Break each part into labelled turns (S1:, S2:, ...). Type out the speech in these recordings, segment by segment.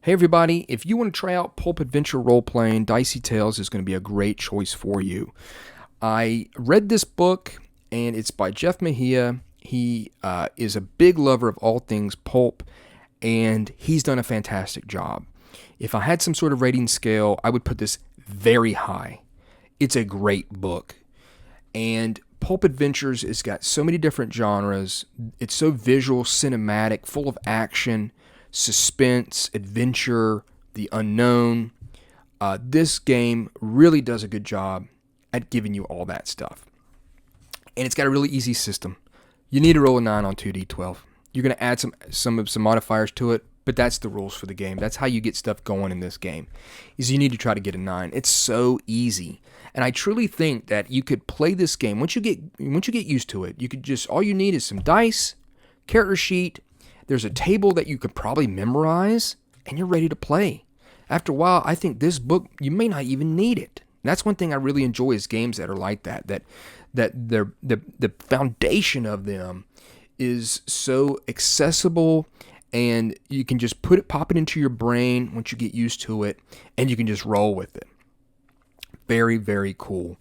S1: Hey everybody, if you want to try out Pulp Adventure role-playing, Dicey Tales is going to be a great choice for you. I read this book, and it's by Jeff Mejia. He is a big lover of all things pulp, and he's done a fantastic job. If I had some sort of rating scale, I would put this very high. It's a great book. And Pulp Adventures has got so many different genres. It's so visual, cinematic, full of action, suspense, adventure, the unknown. This game really does a good job at giving you all that stuff. And it's got a really easy system. You need to roll a 9 on 2d12. You're going to add some modifiers to it, but that's the rules for the game. That's how you get stuff going in this game, is you need to try to get a 9. It's so easy. And I truly think that you could play this game. Once you get used to it, you could just, all you need is some dice, character sheet. There's a table that you could probably memorize, and you're ready to play. After a while, I think this book, you may not even need it. And that's one thing I really enjoy is games that are like that the foundation of them is so accessible, and you can just pop it into your brain once you get used to it, and you can just roll with it. Very, very cool.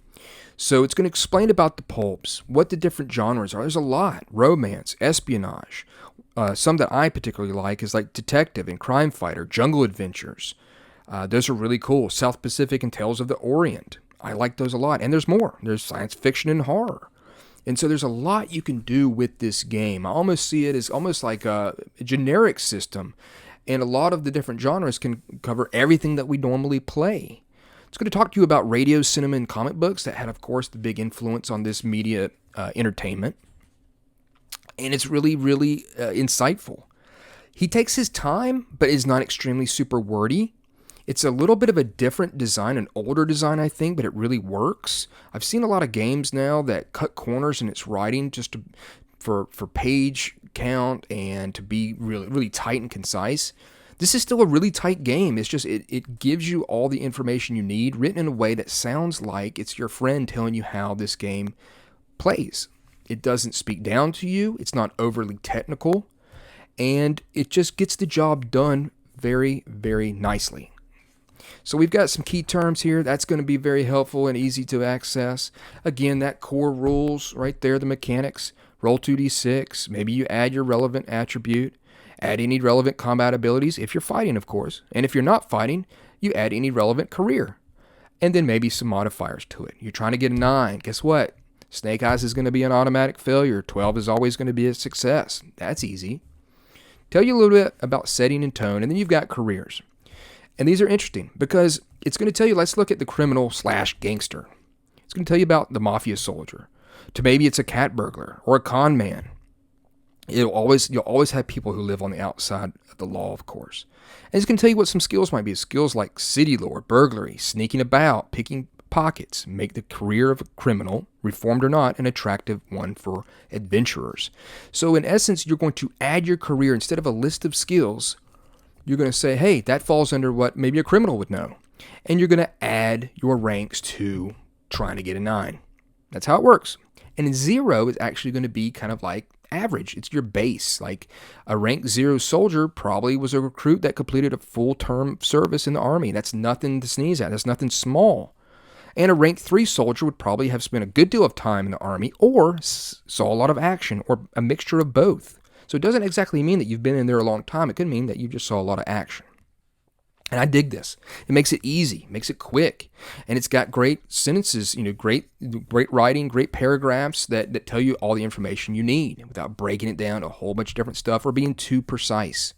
S1: So it's going to explain about the pulps, what the different genres are. There's a lot. Romance, espionage. Some that I particularly like is like detective and crime fighter, jungle adventures. Those are really cool. South Pacific and Tales of the Orient. I like those a lot. And there's more. There's science fiction and horror. And so there's a lot you can do with this game. I almost see it as almost like a generic system. And a lot of the different genres can cover everything that we normally play. It's going to talk to you about radio, cinema, and comic books that had, of course, the big influence on this media entertainment. And it's really, really insightful. He takes his time, but is not extremely super wordy. It's a little bit of a different design, an older design, I think, but it really works. I've seen a lot of games now that cut corners in its writing just for page count and to be really, really tight and concise. This is still a really tight game. It's just, it gives you all the information you need, written in a way that sounds like it's your friend telling you how this game plays. It doesn't speak down to you. It's not overly technical. And it just gets the job done very, very nicely. So we've got some key terms here. That's going to be very helpful and easy to access. Again, that core rules right there, the mechanics. Roll 2d6. Maybe you add your relevant attribute. Add any relevant combat abilities if you're fighting, of course. And if you're not fighting, you add any relevant career. And then maybe some modifiers to it. You're trying to get a 9. Guess what? Snake Eyes is going to be an automatic failure. 12 is always going to be a success. That's easy. Tell you a little bit about setting and tone, and then you've got careers. And these are interesting because it's going to tell you, let's look at the criminal/gangster. It's going to tell you about the mafia soldier. To maybe it's a cat burglar or a con man. You'll always have people who live on the outside of the law, of course. And it's going to tell you what some skills might be. Skills like city lord, burglary, sneaking about, picking pockets, make the career of a criminal, reformed or not, an attractive one for adventurers. So in essence, you're going to add your career instead of a list of skills. You're going to say, hey, that falls under what maybe a criminal would know. And you're going to add your ranks to trying to get a 9. That's how it works. And 0 is actually going to be kind of like average. It's your base. Like a rank 0 soldier probably was a recruit that completed a full term service in the army. That's nothing to sneeze at. That's nothing small. And a rank 3 soldier would probably have spent a good deal of time in the army or saw a lot of action or a mixture of both. So it doesn't exactly mean that you've been in there a long time. It could mean that you just saw a lot of action. And I dig this. It makes it easy, makes it quick, and it's got great sentences, great writing, great paragraphs that tell you all the information you need without breaking it down to a whole bunch of different stuff or being too precise.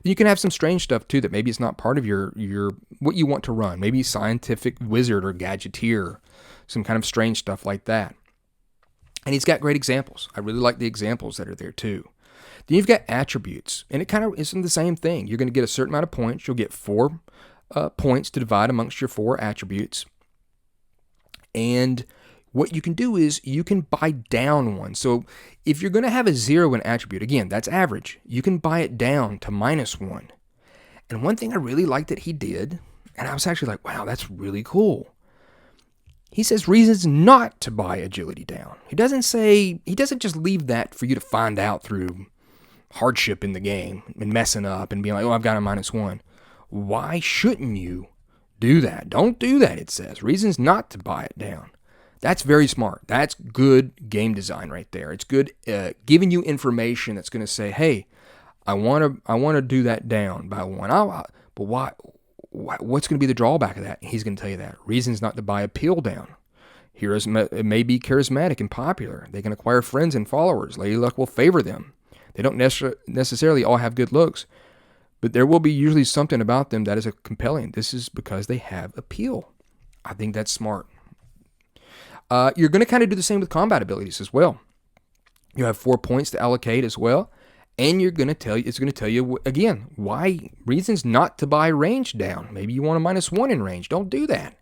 S1: You can have some strange stuff too that maybe it's not part of your what you want to run. Maybe scientific wizard or gadgeteer, some kind of strange stuff like that. And he's got great examples. I really like the examples that are there too. Then you've got attributes, and it kind of isn't the same thing. You're going to get a certain amount of points. You'll get 4 points to divide amongst your 4 attributes. And what you can do is you can buy down one. So if you're going to have a 0 in attribute, again, that's average. You can buy it down to -1. And one thing I really liked that he did, and I was actually like, wow, that's really cool. He says reasons not to buy agility down. He doesn't just leave that for you to find out through hardship in the game and messing up and being like, oh, I've got a -1. Why shouldn't you do that? Don't do that, it says. Reasons not to buy it down. That's very smart. That's good game design right there. It's good giving you information that's going to say, hey, I want to do that down by one. But why? What's going to be the drawback of that? He's going to tell you that. Reasons not to buy appeal down. Heroes may be charismatic and popular. They can acquire friends and followers. Lady Luck will favor them. They don't necessarily all have good looks, but there will be usually something about them that is compelling. This is because they have appeal. I think that's smart. You're going to kind of do the same with combat abilities as well. You have 4 points to allocate as well. And it's going to tell you, again, why reasons not to buy range down. Maybe you want a -1 in range. Don't do that.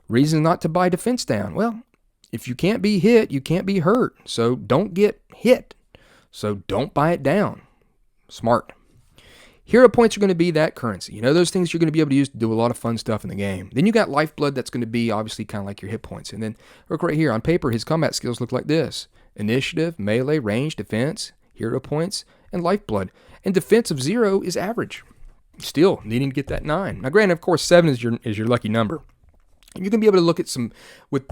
S1: Reasons not to buy defense down. Well, if you can't be hit, you can't be hurt. So don't get hit. So don't buy it down. Smart. Hero points are going to be that currency. You know, those things you're going to be able to use to do a lot of fun stuff in the game. Then you got lifeblood that's going to be obviously kind of like your hit points. And then look right here. On paper, his combat skills look like this. Initiative, melee, range, defense, hero points, and lifeblood. And defense of 0 is average. Still needing to get that 9. Now granted, of course, 7 is your lucky number. And you're going to be able to look at some, with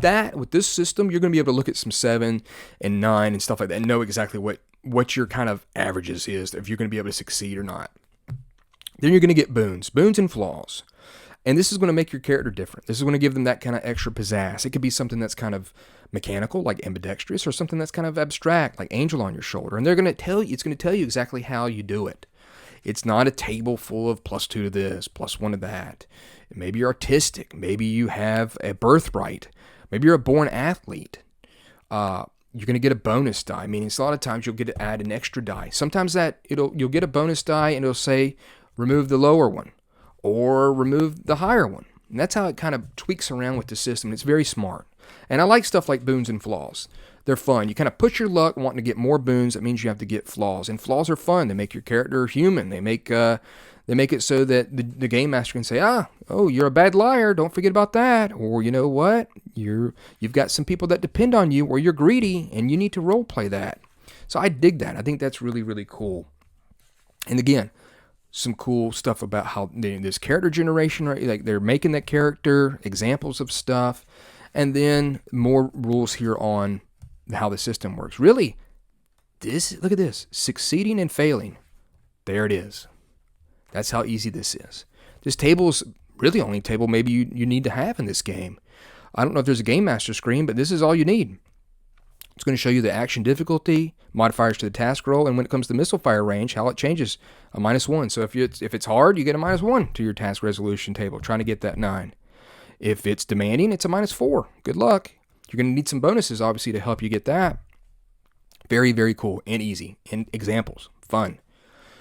S1: this system, you're going to be able to look at some 7 and 9 and stuff like that and know exactly what your kind of averages is, if you're going to be able to succeed or not. Then you're going to get boons and flaws. And this is going to make your character different. This is going to give them that kind of extra pizzazz. It could be something that's kind of mechanical, like ambidextrous, or something that's kind of abstract, like angel on your shoulder. And it's going to tell you exactly how you do it. It's not a table full of +2 to this, +1 to that. Maybe you're artistic. Maybe you have a birthright. Maybe you're a born athlete. You're going to get a bonus die. Meaning, a lot of times you'll get to add an extra die. Sometimes you'll get a bonus die and it'll say remove the lower one or remove the higher one. And that's how it kind of tweaks around with the system. It's very smart. And I like stuff like boons and flaws. They're fun. You kind of push your luck wanting to get more boons. That means you have to get flaws. And flaws are fun. They make your character human. They make it so that the game master can say, you're a bad liar. Don't forget about that. Or you know what? You've got some people that depend on you, or you're greedy and you need to role play that. So I dig that. I think that's really, really cool. And again, some cool stuff about how this character generation, right? Like they're making that character, examples of stuff, and then more rules here on how the system works. Really, look at this. Succeeding and failing. There it is. That's how easy this is. This table is really the only table maybe you need to have in this game. I don't know if there's a game master screen, but this is all you need. It's going to show you the action difficulty, modifiers to the task roll, and when it comes to missile fire range, how it changes, a -1. So if it's hard, you get a -1 to your task resolution table, trying to get that 9. If it's demanding, it's a -4. Good luck. You're going to need some bonuses, obviously, to help you get that. Very, very cool and easy. And examples, fun.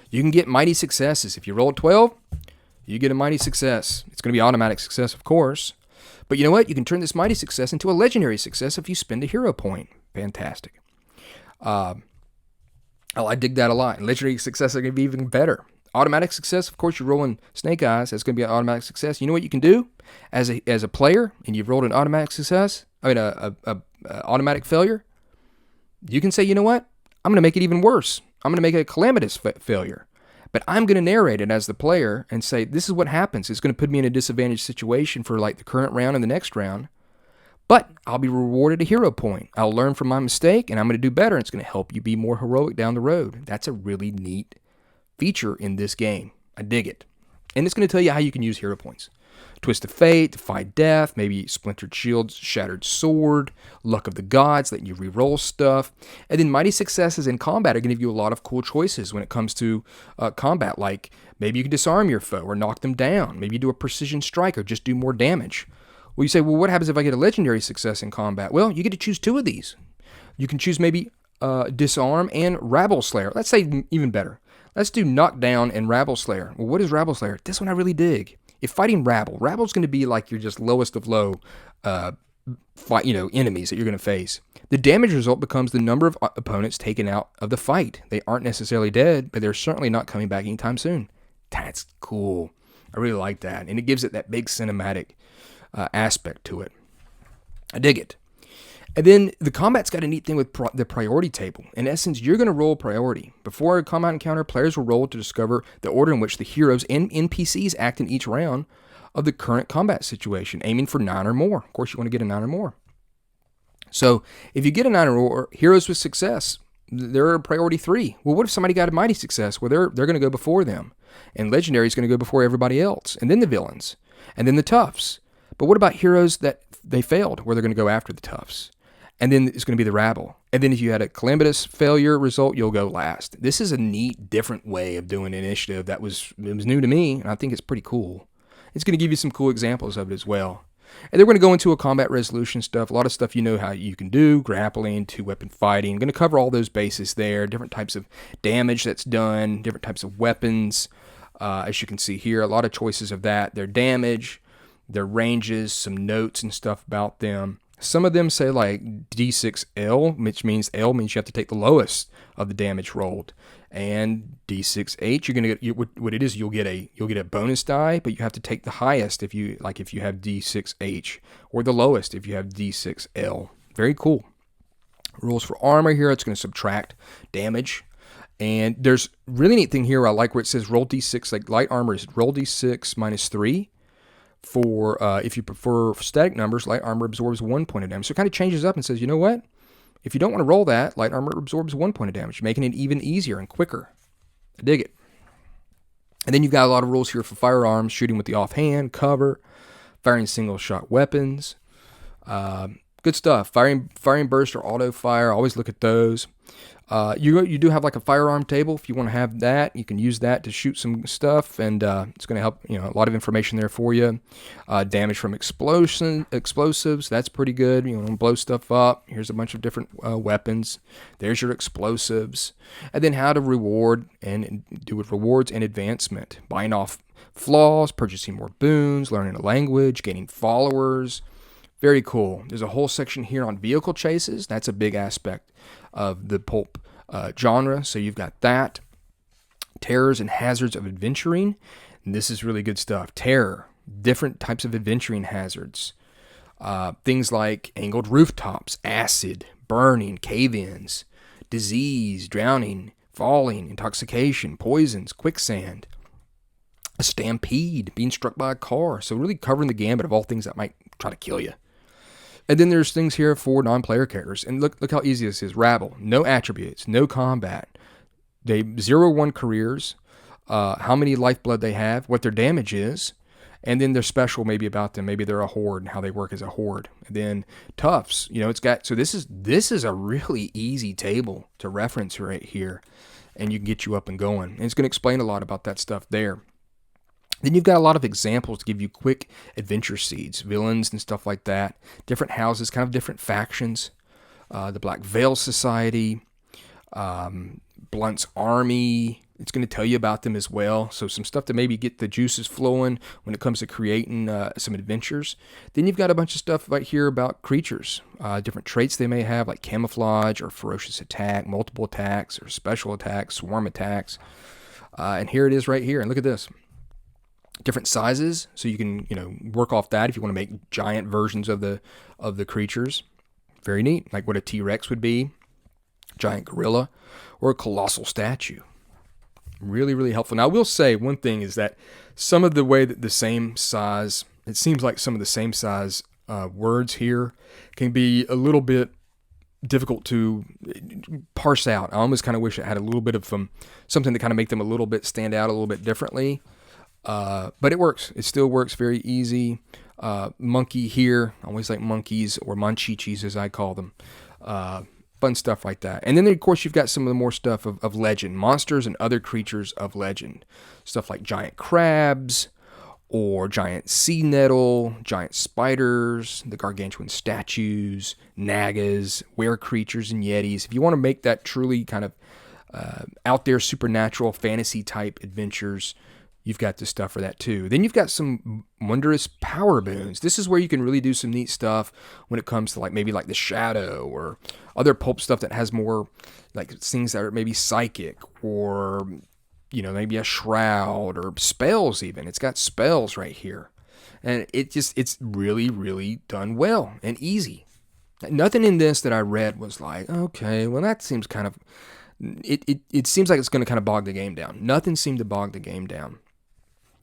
S1: You can get mighty successes. If you roll a 12, you get a mighty success. It's going to be automatic success, of course. But you know what? You can turn this mighty success into a legendary success if you spend a hero point. Fantastic. I dig that a lot. And legendary success are going to be even better. Automatic success, of course, you're rolling snake eyes. That's going to be an automatic success. You know what you can do as a player, and you've rolled an automatic success? a automatic failure. You can say, you know what? I'm going to make it even worse. I'm going to make it a calamitous failure. But I'm going to narrate it as the player and say, this is what happens. It's going to put me in a disadvantaged situation for like the current round and the next round. But I'll be rewarded a hero point. I'll learn from my mistake, and I'm going to do better. And it's going to help you be more heroic down the road. That's a really neat feature in this game. I dig it. And it's going to tell you how you can use hero points. Twist of Fate, Defy Death, maybe Splintered Shields, Shattered Sword, Luck of the Gods, letting you reroll stuff. And then Mighty Successes in combat are going to give you a lot of cool choices when it comes to combat. Like maybe you can disarm your foe or knock them down. Maybe you do a precision strike or just do more damage. Well, you say, well, what happens if I get a legendary success in combat? Well, you get to choose 2 of these. You can choose maybe Disarm and Rabble Slayer. Let's say even better. Let's do Knockdown and Rabble Slayer. Well, what is Rabble Slayer? This one I really dig. If fighting Rabble's going to be like your just lowest of low enemies that you're going to face. The damage result becomes the number of opponents taken out of the fight. They aren't necessarily dead, but they're certainly not coming back anytime soon. That's cool. I really like that. And it gives it that big cinematic aspect to it. I dig it. And then the combat's got a neat thing with the priority table. In essence, you're going to roll priority. Before a combat encounter, players will roll to discover the order in which the heroes and NPCs act in each round of the current combat situation, aiming for 9 or more. Of course, you want to get a 9 or more. So if you get a 9 or more, heroes with success, they're priority 3. Well, what if somebody got a mighty success? Well, they're going to go before them. And legendary is going to go before everybody else. And then the villains. And then the toughs. But what about heroes that they failed, where they're going to go after the toughs? And then it's going to be the rabble. And then if you had a calamitous failure result, you'll go last. This is a neat, different way of doing initiative it was new to me, and I think it's pretty cool. It's going to give you some cool examples of it as well. And they're going to go into a combat resolution stuff, a lot of stuff you know how you can do, grappling, 2-weapon fighting. I'm going to cover all those bases there, different types of damage that's done, different types of weapons. As you can see here, a lot of choices of that. Their damage, their ranges, some notes and stuff about them. Some of them say like D6L, which means L means you have to take the lowest of the damage rolled, and D6H you're gonna get what it is. You'll get a bonus die, but you have to take the highest if you have D6H, or the lowest if you have D6L. Very cool. Rules for armor here. It's going to subtract damage, and there's really neat thing here. I like where it says roll D6. Like light armor is roll D6 minus 3. For if you prefer static numbers, light armor absorbs 1 point of damage. So it kind of changes up and says, you know what? If you don't want to roll that, light armor absorbs 1 point of damage, making it even easier and quicker. I dig it. And then you've got a lot of rules here for firearms, shooting with the offhand, cover, firing single-shot weapons. Good stuff. Firing burst or auto fire. Always look at those. You do have like a firearm table. If you want to have that, you can use that to shoot some stuff, and it's going to help. A lot of information there for you. Damage from explosives. That's pretty good. You want to blow stuff up. Here's a bunch of different weapons. There's your explosives, and then how to reward and do with rewards and advancement. Buying off flaws, purchasing more boons, learning a language, gaining followers. Very cool. There's a whole section here on vehicle chases. That's a big aspect of the pulp genre. So you've got that. Terrors and hazards of adventuring. And this is really good stuff. Terror. Different types of adventuring hazards. Things like angled rooftops, acid, burning, cave-ins, disease, drowning, falling, intoxication, poisons, quicksand. A stampede, being struck by a car. So really covering the gambit of all things that might try to kill you. And then there's things here for non-player characters. And look how easy this is. Rabble, no attributes, no combat. They 0-1 careers, how many lifeblood they have, what their damage is, and then their special maybe about them. Maybe they're a horde and how they work as a horde. And then toughs, it's got, so this is a really easy table to reference right here. And you can get you up and going. And it's going to explain a lot about that stuff there. Then you've got a lot of examples to give you quick adventure seeds, villains and stuff like that. Different houses, kind of different factions. The Black Veil Society, Blunt's Army. It's going to tell you about them as well. So some stuff to maybe get the juices flowing when it comes to creating some adventures. Then you've got a bunch of stuff right here about creatures. Different traits they may have, like camouflage or ferocious attack, multiple attacks or special attacks, swarm attacks. And here it is right here. And look at this. Different sizes, so you can work off that if you want to make giant versions of the creatures. Very neat, like what a T-Rex would be, giant gorilla, or a colossal statue. Really, really helpful. Now, I will say one thing is that some of the way that the same size, it seems like some of the same size words here can be a little bit difficult to parse out. I almost kind of wish it had a little bit of something to kind of make them a little bit stand out a little bit differently. But it works. It still works very easy. Monkey here. I always like monkeys, or manchichis as I call them. Fun stuff like that. And then, of course, you've got some of the more stuff of legend. Monsters and other creatures of legend. Stuff like giant crabs, or giant sea nettle, giant spiders, the gargantuan statues, nagas, were creatures, and yetis. If you want to make that truly kind of out there supernatural fantasy type adventures, you've got this stuff for that too. Then you've got some wondrous power boons. This is where you can really do some neat stuff when it comes to maybe the shadow or other pulp stuff that has more like things that are maybe psychic, or maybe a shroud or spells even. It's got spells right here. And it's really, really done well and easy. Nothing in this that I read was like, okay, well, that seems kind of, it seems like it's going to kind of bog the game down. Nothing seemed to bog the game down.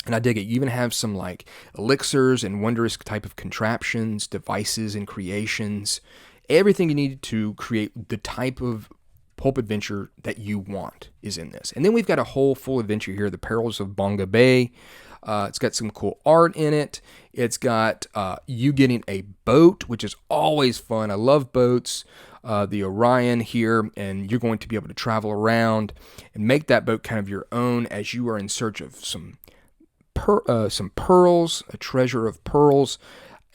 S1: And I dig it. You even have some like elixirs and wondrous type of contraptions, devices and creations. Everything you need to create the type of pulp adventure that you want is in this. And then we've got a whole full adventure here, the Perils of Bonga Bay. It's got some cool art in it. It's got you getting a boat, which is always fun. I love boats. The Orion here, and you're going to be able to travel around and make that boat kind of your own as you are in search of some pearls, a treasure of pearls,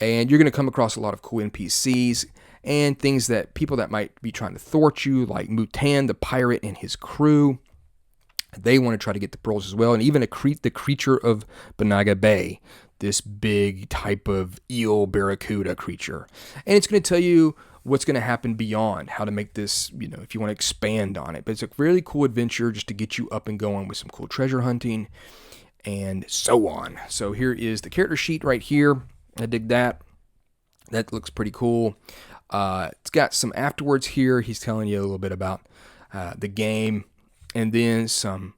S1: and you're going to come across a lot of cool NPCs and things that people that might be trying to thwart you, like Mutan, the pirate, and his crew. They want to try to get the pearls as well, and even the creature of Bonga Bay, this big type of eel barracuda creature. And it's going to tell you what's going to happen beyond, how to make this, if you want to expand on it. But it's a really cool adventure just to get you up and going with some cool treasure hunting and so on. So here is the character sheet right here. I dig that. That looks pretty cool. It's got some afterwards here. He's telling you a little bit about the game, and then some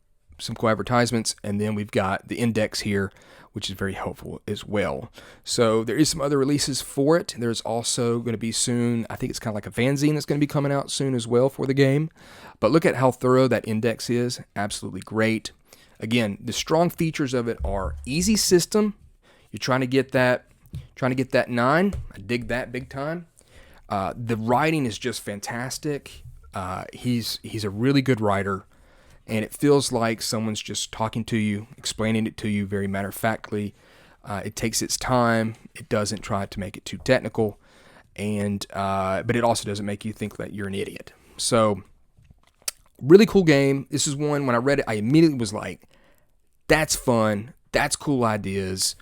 S1: cool advertisements, and then we've got the index here, which is very helpful as well. So there is some other releases for it. There's also going to be soon, I think it's kind of like a fanzine that's going to be coming out soon as well for the game. But look at how thorough that index is. Absolutely great. Again, the strong features of it are easy system. You're trying to get that 9. I dig that big time. The writing is just fantastic. He's a really good writer, and it feels like someone's just talking to you, explaining it to you very matter-of-factly. It takes its time. It doesn't try to make it too technical, and but it also doesn't make you think that you're an idiot. So, really cool game. This is one, when I read it, I immediately was like, that's fun. That's cool ideas.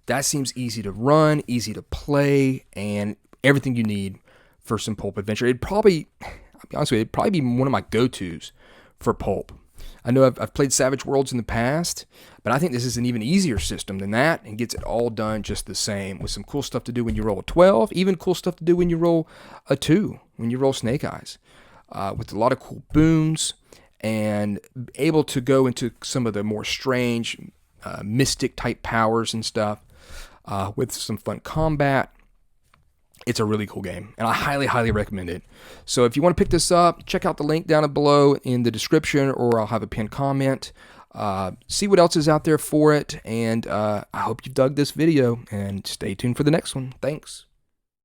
S1: That seems easy to run, easy to play, and everything you need for some pulp adventure. I'll be honest with you, it'd probably be one of my go-tos for pulp. I know I've played Savage Worlds in the past, but I think this is an even easier system than that and gets it all done just the same, with some cool stuff to do when you roll a 12, even cool stuff to do when you roll a 2, when you roll Snake Eyes, with a lot of cool boons, and able to go into some of the more strange mystic type powers and stuff, with some fun combat. It's a really cool game, and I highly, highly recommend it. So if you want to pick this up, check out the link down below in the description, or I'll have a pinned comment. See what else is out there for it, and I hope you dug this video, and stay tuned for the next one. Thanks.